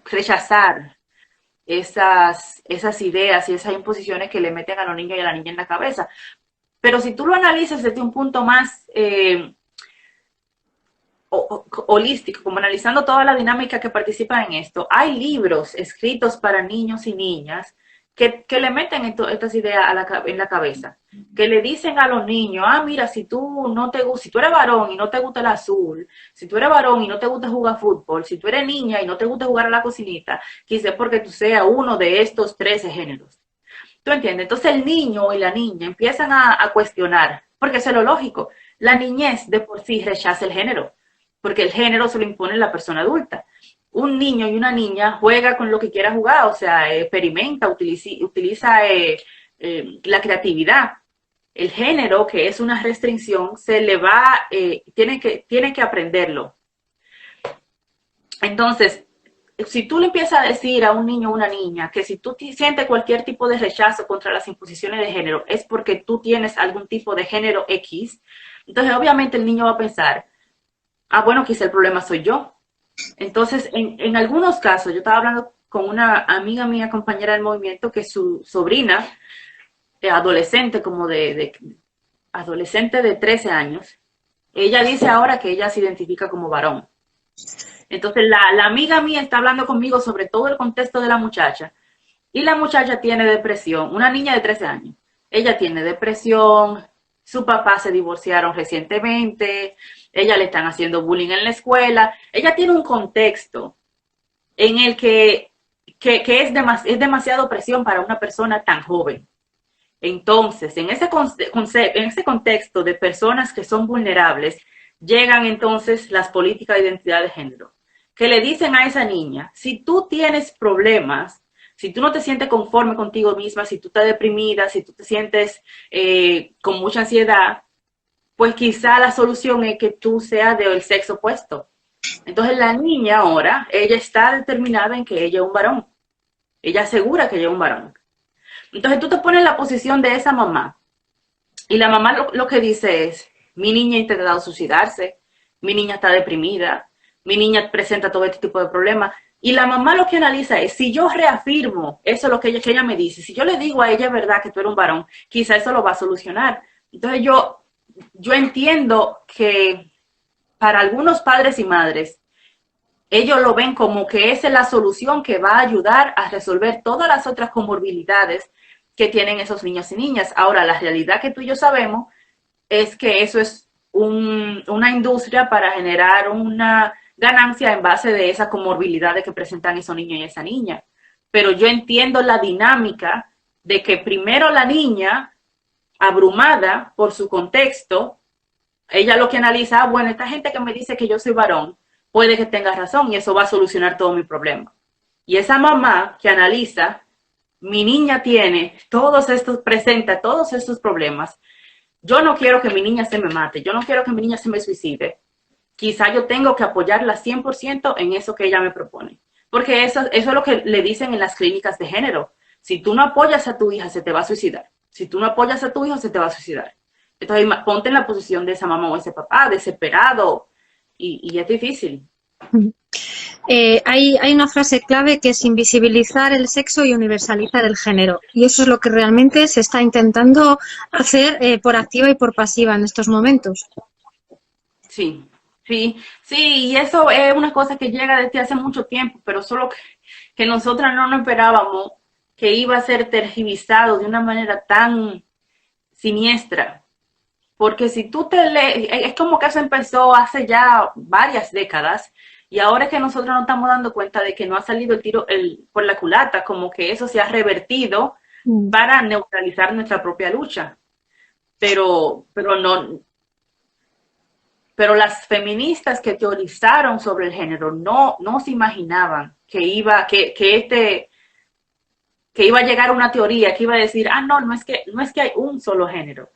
rechazar esas ideas y esas imposiciones que le meten a los niños y a la niña en la cabeza. Pero si tú lo analizas desde un punto más holístico, como analizando toda la dinámica que participa en esto, hay libros escritos para niños y niñas que le meten estas ideas en la cabeza, que le dicen a los niños, mira, si tú no te si tú eres varón y no te gusta el azul, si tú eres varón y no te gusta jugar fútbol, si tú eres niña y no te gusta jugar a la cocinita, quizás porque tú seas uno de estos 13 géneros. ¿Tú entiendes? Entonces el niño y la niña empiezan a cuestionar, porque eso es lo lógico. La niñez de por sí rechaza el género, porque el género se lo impone la persona adulta. Un niño y una niña juega con lo que quiera jugar, o sea, experimenta, utiliza la creatividad. El género, que es una restricción, se le va, tiene que aprenderlo. Entonces, si tú le empiezas a decir a un niño o una niña que si tú sientes cualquier tipo de rechazo contra las imposiciones de género es porque tú tienes algún tipo de género X, entonces obviamente el niño va a pensar, bueno, quizá el problema soy yo. Entonces, en algunos casos, yo estaba hablando con una amiga mía, compañera del movimiento, que su sobrina, adolescente, adolescente de 13 años, ella dice ahora que ella se identifica como varón. Entonces, la amiga mía está hablando conmigo sobre todo el contexto de la muchacha, y la muchacha tiene depresión, una niña de 13 años. Ella tiene depresión, su papá se divorciaron recientemente, ella le están haciendo bullying en la escuela, ella tiene un contexto en el que es demasiado presión para una persona tan joven. Entonces, en ese contexto de personas que son vulnerables, llegan entonces las políticas de identidad de género, que le dicen a esa niña, si tú tienes problemas, si tú no te sientes conforme contigo misma, si tú estás deprimida, si tú te sientes con mucha ansiedad, pues quizá la solución es que tú seas del sexo opuesto. Entonces la niña ahora, ella está determinada en que ella es un varón. Ella asegura que ella es un varón. Entonces tú te pones en la posición de esa mamá. Y la mamá lo que dice es, mi niña ha intentado suicidarse, mi niña está deprimida, mi niña presenta todo este tipo de problemas. Y la mamá lo que analiza es, si yo reafirmo eso es lo que ella me dice, si yo le digo a ella es verdad que tú eres un varón, quizá eso lo va a solucionar. Entonces yo entiendo que para algunos padres y madres, ellos lo ven como que esa es la solución que va a ayudar a resolver todas las otras comorbilidades que tienen esos niños y niñas. Ahora, la realidad que tú y yo sabemos es que eso es una industria para generar una ganancia en base de esas comorbilidades que presentan esos niños y esa niña. Pero yo entiendo la dinámica de que primero la niña, abrumada por su contexto, ella lo que analiza, bueno, esta gente que me dice que yo soy varón, puede que tenga razón y eso va a solucionar todo mi problema. Y esa mamá que analiza, mi niña presenta todos estos problemas, yo no quiero que mi niña se me mate, yo no quiero que mi niña se me suicide. Quizá yo tengo que apoyarla 100% en eso que ella me propone. Porque eso es lo que le dicen en las clínicas de género. Si tú no apoyas a tu hija, se te va a suicidar. Si tú no apoyas a tu hijo, se te va a suicidar. Entonces, ponte en la posición de esa mamá o ese papá, desesperado, y es difícil. Hay una frase clave que es invisibilizar el sexo y universalizar el género. Y eso es lo que realmente se está intentando hacer por activa y por pasiva en estos momentos. Sí, y eso es una cosa que llega desde hace mucho tiempo, pero solo que nosotras no nos esperábamos que iba a ser tergiversado de una manera tan siniestra. Porque si tú te lees, es como que eso empezó hace ya varias décadas, Y ahora es que nosotros nos estamos dando cuenta de que no ha salido el tiro por la culata, como que eso se ha revertido para neutralizar nuestra propia lucha. Pero no, pero las feministas que teorizaron sobre el género no se imaginaban que iba a llegar una teoría que iba a decir, no es que hay un solo género,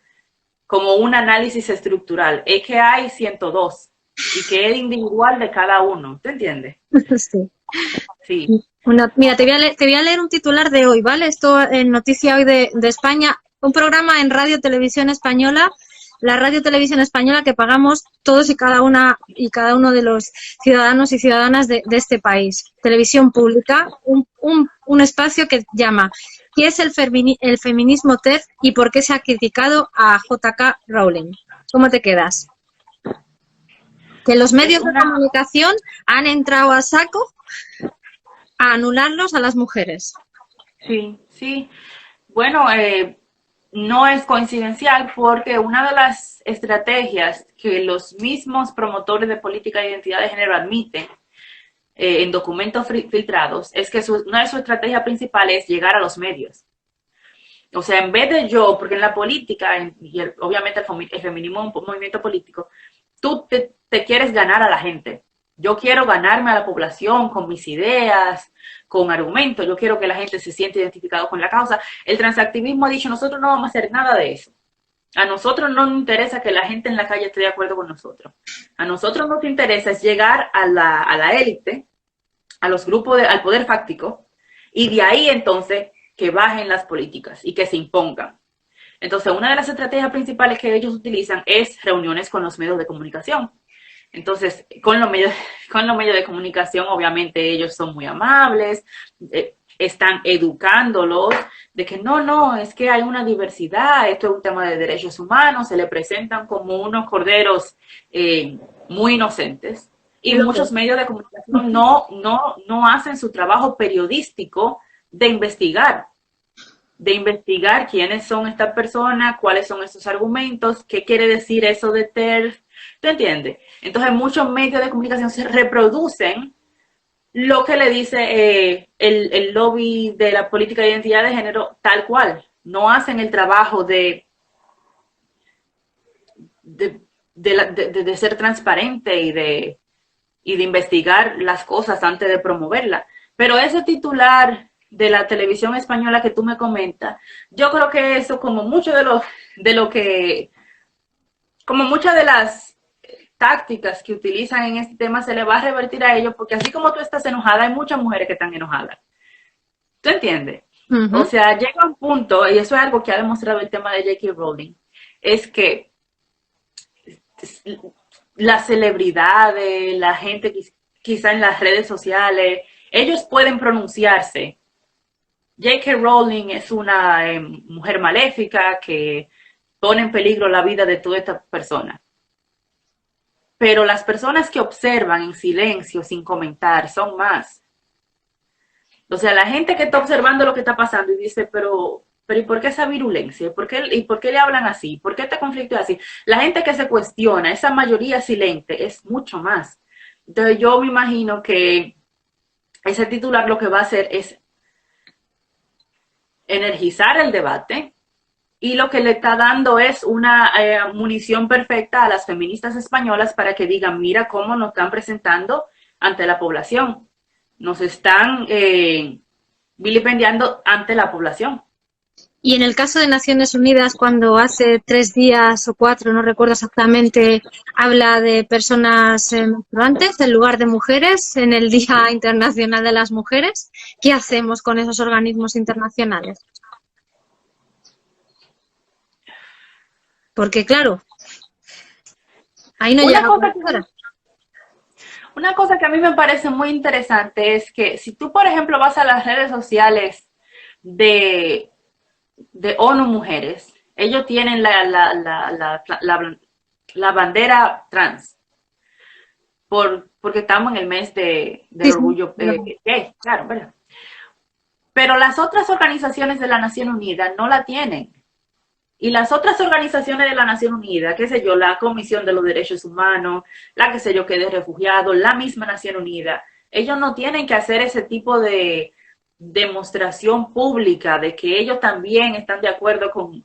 como un análisis estructural, es que hay 102 y que es individual de cada uno, ¿te entiendes? Sí. Sí. Mira, te voy a leer un titular de hoy, ¿vale? Esto en Noticia Hoy de España, un programa en Radio Televisión Española, la Radio Televisión Española que pagamos todos y cada uno de los ciudadanos y ciudadanas de este país. Televisión pública, un espacio que llama ¿Qué es el feminismo TERF y por qué se ha criticado a J.K. Rowling? ¿Cómo te quedas? Que los medios de comunicación han entrado a saco a anularlos a las mujeres. Sí, sí. Bueno, no es coincidencial porque una de las estrategias que los mismos promotores de política de identidad de género admiten en documentos filtrados es que una de sus estrategias principales es llegar a los medios. O sea, en vez de porque en la política, y obviamente el feminismo es un movimiento político, tú te quieres ganar a la gente. Yo quiero ganarme a la población con mis ideas, con argumentos. Yo quiero que la gente se sienta identificado con la causa. El transactivismo ha dicho, nosotros no vamos a hacer nada de eso. A nosotros no nos interesa que la gente en la calle esté de acuerdo con nosotros. A nosotros lo que interesa es llegar a la élite, a los grupos, al poder fáctico, y de ahí entonces que bajen las políticas y que se impongan. Entonces, una de las estrategias principales que ellos utilizan es reuniones con los medios de comunicación. Entonces, con los medios de comunicación, obviamente ellos son muy amables, están educándolos de que no, es que hay una diversidad, esto es un tema de derechos humanos, se le presentan como unos corderos muy inocentes. Y muchos medios de comunicación no hacen su trabajo periodístico de investigar quiénes son estas personas, cuáles son esos argumentos, qué quiere decir eso de TERF, ¿tú entiendes? Entonces muchos medios de comunicación se reproducen lo que le dice el lobby de la política de identidad de género tal cual, no hacen el trabajo de ser transparente y de investigar las cosas antes de promoverlas. Pero ese titular de la televisión española que tú me comentas, yo creo que eso, como mucho como muchas de las tácticas que utilizan en este tema se le va a revertir a ellos, porque así como tú estás enojada, hay muchas mujeres que están enojadas. ¿Tú entiendes? O sea, llega un punto, y eso es algo que ha demostrado el tema de J.K. Rowling, es que las celebridades, la gente quizá en las redes sociales, ellos pueden pronunciarse. J.K. Rowling es una mujer maléfica que pone en peligro la vida de toda esta persona. Pero las personas que observan en silencio, sin comentar, son más. O sea, la gente que está observando lo que está pasando y dice, pero ¿y por qué esa virulencia? ¿Y por qué le hablan así? ¿Por qué este conflicto es así? La gente que se cuestiona, esa mayoría silente, es mucho más. Entonces yo me imagino que ese titular lo que va a hacer es energizar el debate, y lo que le está dando es una munición perfecta a las feministas españolas para que digan, mira cómo nos están presentando ante la población. Nos están vilipendiando ante la población. Y en el caso de Naciones Unidas, cuando hace 3 días o 4, no recuerdo exactamente, habla de personas menstruantes en lugar de mujeres en el Día Internacional de las Mujeres, ¿qué hacemos con esos organismos internacionales? Porque claro, ahí no llega. Una cosa que a mí me parece muy interesante es que si tú, por ejemplo, vas a las redes sociales de ONU Mujeres, ellos tienen la bandera trans, porque estamos en el mes de orgullo gay, claro, ¿verdad? Pero las otras organizaciones de la Nación Unida no la tienen. Y las otras organizaciones de la Nación Unida, qué sé yo, la Comisión de los Derechos Humanos, la qué sé yo, que de refugiados, la misma Nación Unida, ellos no tienen que hacer ese tipo de demostración pública de que ellos también están de acuerdo con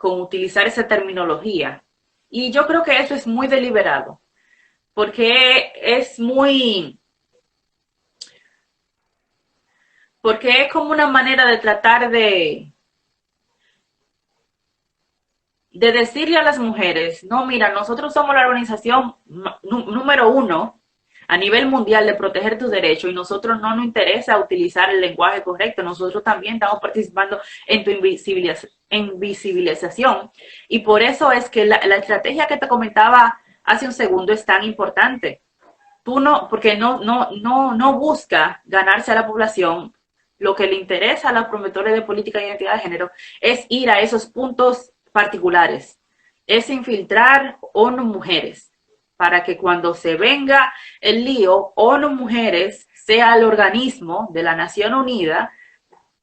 utilizar esa terminología. Y yo creo que eso es muy deliberado, porque porque es como una manera de tratar de decirle a las mujeres, no, mira, nosotros somos la organización número uno a nivel mundial de proteger tus derechos y nosotros no nos interesa utilizar el lenguaje correcto, nosotros también estamos participando en tu invisibilización. Y por eso es que la estrategia que te comentaba hace un segundo es tan importante. Tú no, porque no busca ganarse a la población. Lo que le interesa a los promotores de política de identidad de género es ir a esos puntos particulares, es infiltrar ONU Mujeres, para que cuando se venga el lío, ONU Mujeres sea el organismo de la Nación Unida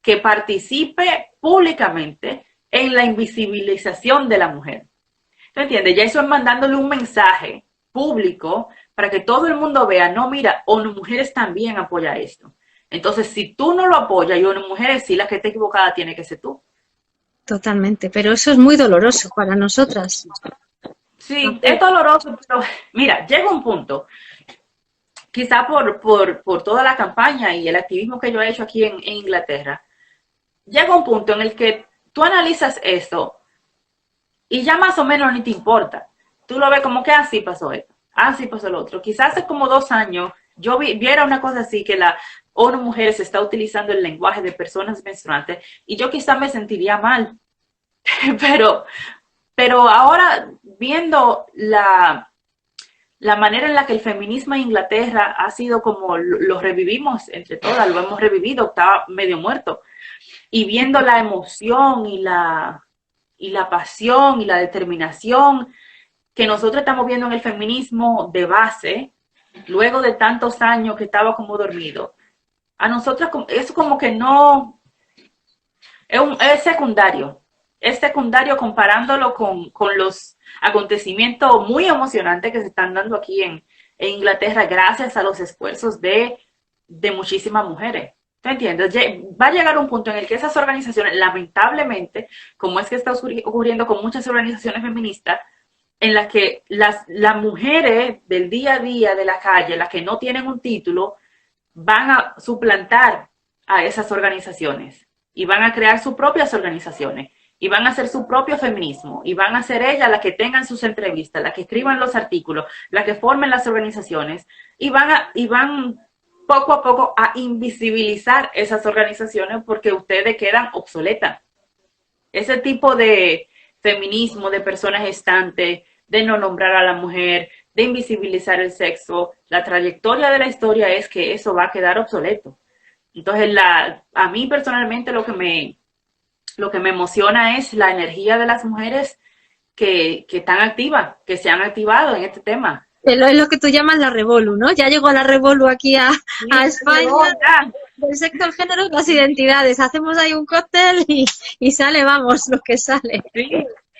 que participe públicamente en la invisibilización de la mujer. ¿Tú entiendes? Ya eso es mandándole un mensaje público para que todo el mundo vea, no, mira, ONU Mujeres también apoya esto. Entonces, si tú no lo apoyas y ONU Mujeres, sí, la que está equivocada tiene que ser tú. Totalmente, pero eso es muy doloroso para nosotras. Sí, es doloroso, pero mira, llega un punto, quizá por toda la campaña y el activismo que yo he hecho aquí en Inglaterra, llega un punto en el que tú analizas esto y ya más o menos ni te importa. Tú lo ves como que así pasó esto, así pasó lo otro. Quizás hace como 2 años yo viera una cosa así, que la ONU Mujeres está utilizando el lenguaje de personas menstruantes y yo quizás me sentiría mal. Pero ahora viendo la manera en la que el feminismo en Inglaterra ha sido como lo revivimos entre todas, lo hemos revivido, estaba medio muerto, y viendo la emoción y la pasión y la determinación que nosotros estamos viendo en el feminismo de base, luego de tantos años que estaba como dormido, a nosotros eso como que no, es secundario. Es secundario comparándolo con los acontecimientos muy emocionantes que se están dando aquí en Inglaterra gracias a los esfuerzos de muchísimas mujeres. ¿Te entiendes? Va a llegar un punto en el que esas organizaciones, lamentablemente, como es que está ocurriendo con muchas organizaciones feministas, en las que las mujeres del día a día de la calle, las que no tienen un título, van a suplantar a esas organizaciones y van a crear sus propias organizaciones y van a hacer su propio feminismo y van a ser ellas las que tengan sus entrevistas, las que escriban los artículos, las que formen las organizaciones y van poco a poco a invisibilizar esas organizaciones porque ustedes quedan obsoletas. Ese tipo de feminismo, de personas gestantes, de no nombrar a la mujer, de invisibilizar el sexo, la trayectoria de la historia es que eso va a quedar obsoleto. Entonces, a mí personalmente lo que me emociona es la energía de las mujeres que están activas, que se han activado en este tema. Es lo que tú llamas la Revolu, ¿no? Ya llegó la Revolu aquí a España, del sector género y las identidades. Hacemos ahí un cóctel y sale, vamos, lo que sale.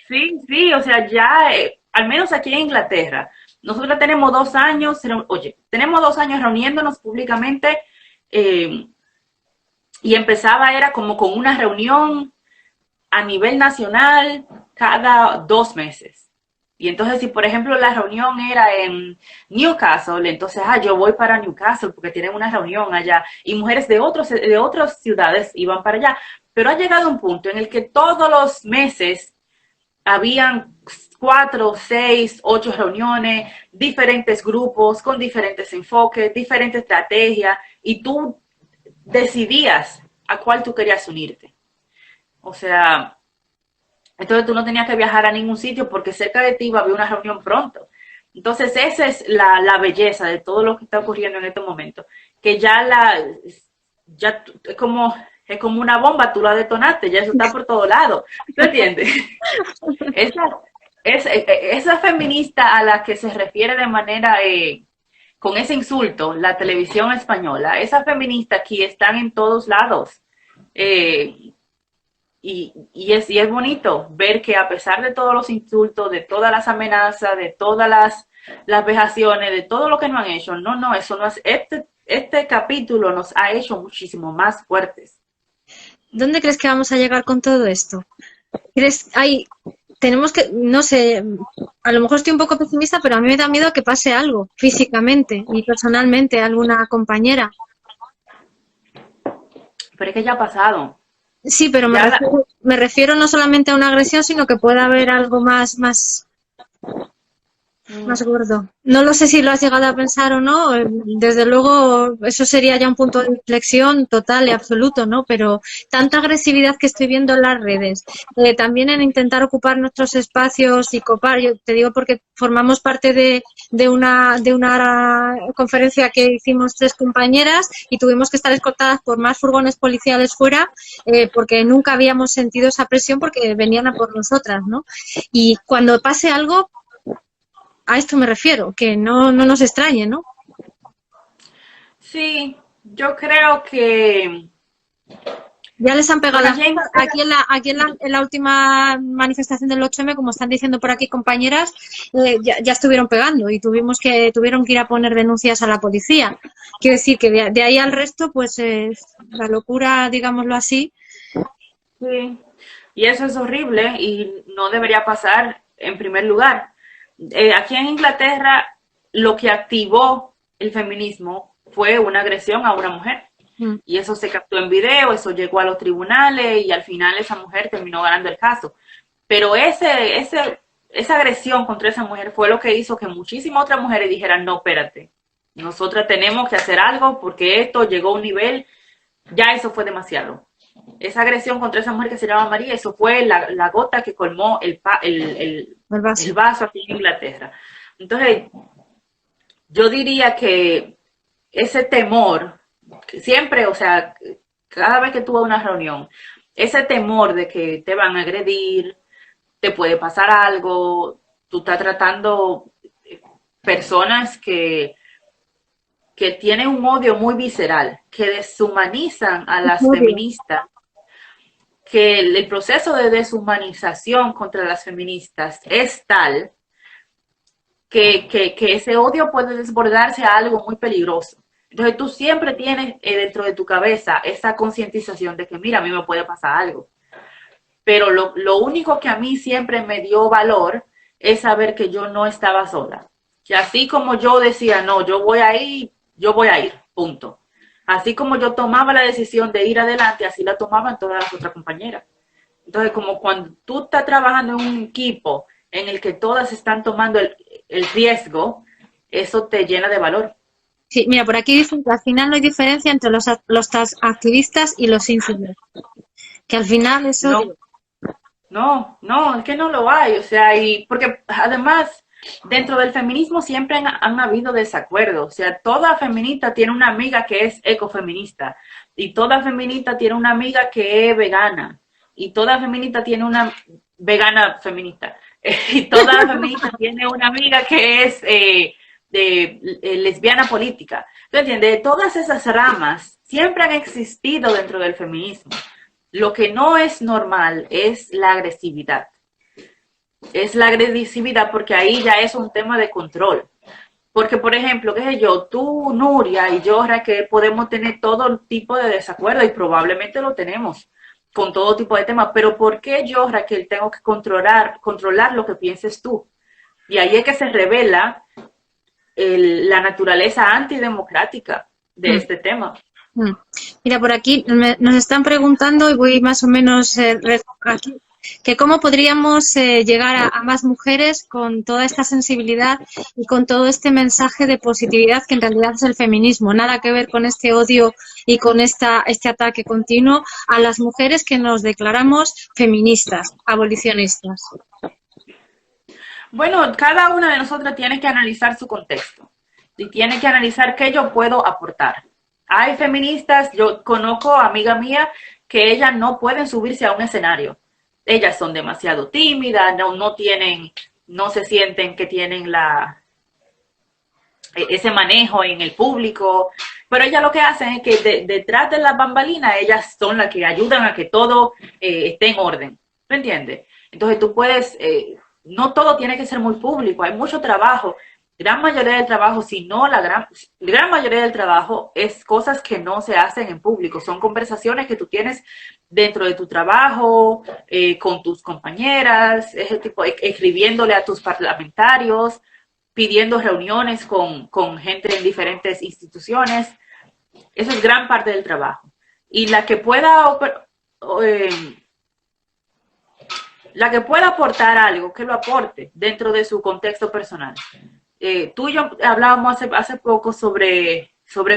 Sí, o sea, ya, al menos aquí en Inglaterra, nosotros tenemos 2 años, tenemos 2 años reuniéndonos públicamente y era como con una reunión a nivel nacional cada 2 meses. Y entonces, si por ejemplo la reunión era en Newcastle, entonces, yo voy para Newcastle porque tienen una reunión allá. Y mujeres de otras ciudades iban para allá. Pero ha llegado un punto en el que todos los meses habían 4, 6, 8 reuniones, diferentes grupos, con diferentes enfoques, diferentes estrategias, y tú decidías a cuál tú querías unirte. O sea, entonces tú no tenías que viajar a ningún sitio porque cerca de ti iba a haber una reunión pronto. Entonces esa es la belleza de todo lo que está ocurriendo en este momento, que ya es como una bomba, tú la detonaste, ya eso está por todo lado, ¿tú entiendes? Esa feminista a la que se refiere de manera, con ese insulto, la televisión española, esa feminista aquí están en todos lados, y es bonito ver que a pesar de todos los insultos, de todas las amenazas, de todas las vejaciones, de todo lo que nos han hecho, no, eso no es, este capítulo nos ha hecho muchísimo más fuertes. ¿Dónde crees que vamos a llegar con todo esto? Tenemos que, no sé, a lo mejor estoy un poco pesimista, pero a mí me da miedo que pase algo físicamente y personalmente a alguna compañera. Pero es que ya ha pasado. Sí, pero me refiero no solamente a una agresión, sino que pueda haber algo más gordo. No lo sé si lo has llegado a pensar o no. Desde luego, eso sería ya un punto de inflexión total y absoluto, ¿no? Pero tanta agresividad que estoy viendo en las redes, también en intentar ocupar nuestros espacios y copar. Yo te digo porque formamos parte de una conferencia que hicimos 3 compañeras y tuvimos que estar escoltadas por más furgones policiales fuera, porque nunca habíamos sentido esa presión porque venían a por nosotras, ¿no? Y cuando pase algo, a esto me refiero, que no nos extrañe, ¿no? Sí, yo creo que ya les han pegado aquí en la última manifestación del 8M, como están diciendo por aquí compañeras, ya estuvieron pegando y tuvieron que ir a poner denuncias a la policía. Quiero decir que de ahí al resto, pues la locura, digámoslo así. Sí, y eso es horrible y no debería pasar en primer lugar. Aquí en Inglaterra, lo que activó el feminismo fue una agresión a una mujer. Y eso se captó en video, eso llegó a los tribunales y al final esa mujer terminó ganando el caso. Pero esa agresión contra esa mujer fue lo que hizo que muchísimas otras mujeres dijeran, no, espérate, nosotras tenemos que hacer algo porque esto llegó a un nivel, ya eso fue demasiado. Esa agresión contra esa mujer que se llama María, eso fue la gota que colmó el vaso aquí en Inglaterra. Entonces, yo diría que ese temor, que siempre, o sea, cada vez que tú vas a una reunión, ese temor de que te van a agredir, te puede pasar algo, tú estás tratando personas que tienen un odio muy visceral, que deshumanizan a las feministas, que el proceso de deshumanización contra las feministas es tal que ese odio puede desbordarse a algo muy peligroso. Entonces tú siempre tienes dentro de tu cabeza esa concientización de que, mira, a mí me puede pasar algo. Pero lo único que a mí siempre me dio valor es saber que yo no estaba sola. Que así como yo decía, no, yo voy a ir, punto. Así como yo tomaba la decisión de ir adelante, así la tomaban todas las otras compañeras. Entonces, como cuando tú estás trabajando en un equipo en el que todas están tomando el riesgo, eso te llena de valor. Sí, mira, por aquí dicen que al final no hay diferencia entre los activistas y los influencers. Que al final eso... No, es que no lo hay. O sea, y porque además dentro del feminismo siempre han habido desacuerdos. O sea, toda feminista tiene una amiga que es ecofeminista y toda feminista tiene una amiga que es vegana y toda feminista tiene una vegana feminista y toda feminista tiene una amiga que es lesbiana política. ¿Tú entiendes? Todas esas ramas siempre han existido dentro del feminismo. Lo que no es normal es la agresividad. Es la agresividad porque ahí ya es un tema de control. Porque, por ejemplo, qué sé yo, tú, Nuria y yo, Raquel, podemos tener todo tipo de desacuerdo y probablemente lo tenemos con todo tipo de temas. Pero ¿por qué yo, Raquel, tengo que controlar lo que pienses tú? Y ahí es que se revela la naturaleza antidemocrática de este tema. Mira, por aquí nos están preguntando, y voy más o menos aquí, que cómo podríamos llegar a más mujeres con toda esta sensibilidad y con todo este mensaje de positividad que en realidad es el feminismo. Nada que ver con este odio y con este ataque continuo a las mujeres que nos declaramos feministas, abolicionistas. Bueno, cada una de nosotras tiene que analizar su contexto y tiene que analizar qué yo puedo aportar. Hay feministas, yo conozco amiga mía que ellas no pueden subirse a un escenario. Ellas son demasiado tímidas, no se sienten que tienen ese manejo en el público. Pero ellas lo que hacen es que detrás de las bambalinas, ellas son las que ayudan a que todo esté en orden. ¿Me entiendes? Entonces tú puedes, no todo tiene que ser muy público, hay mucho trabajo. Gran mayoría del trabajo, si no gran mayoría del trabajo es cosas que no se hacen en público, son conversaciones que tú tienes dentro de tu trabajo, con tus compañeras, ese tipo, escribiéndole a tus parlamentarios, pidiendo reuniones con gente en diferentes instituciones. Eso es gran parte del trabajo. Y la que pueda aportar algo, que lo aporte dentro de su contexto personal. Tú y yo hablábamos hace poco sobre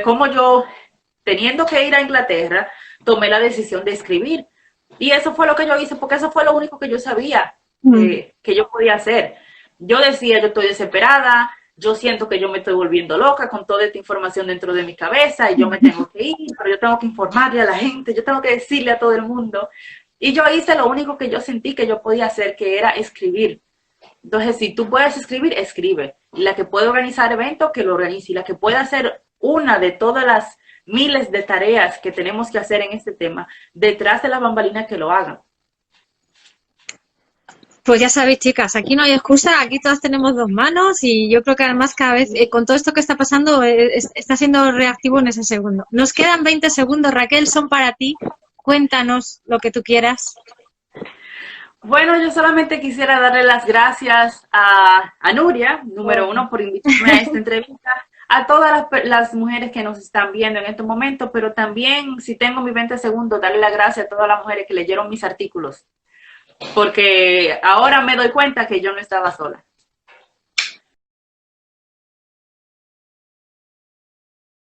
cómo yo, teniendo que ir a Inglaterra, tomé la decisión de escribir. Y eso fue lo que yo hice, porque eso fue lo único que yo sabía que yo podía hacer. Yo decía, yo estoy desesperada, yo siento que yo me estoy volviendo loca con toda esta información dentro de mi cabeza y yo me tengo que ir, pero yo tengo que informarle a la gente, yo tengo que decirle a todo el mundo. Y yo hice lo único que yo sentí que yo podía hacer, que era escribir. Entonces, si tú puedes escribir, escribe. Y la que puede organizar eventos, que lo organice. Y la que puede hacer una de todas las miles de tareas que tenemos que hacer en este tema, detrás de la bambalina, que lo hagan. Pues ya sabéis, chicas, aquí no hay excusa, aquí todas tenemos dos manos y yo creo que además cada vez, con todo esto que está pasando, está siendo reactivo en ese segundo. Nos quedan 20 segundos, Raquel, son para ti. Cuéntanos lo que tú quieras. Bueno, yo solamente quisiera darle las gracias a Nuria, número uno, por invitarme a esta entrevista, a todas las mujeres que nos están viendo en este momento, pero también, si tengo mis 20 segundos, darle las gracias a todas las mujeres que leyeron mis artículos, porque ahora me doy cuenta que yo no estaba sola.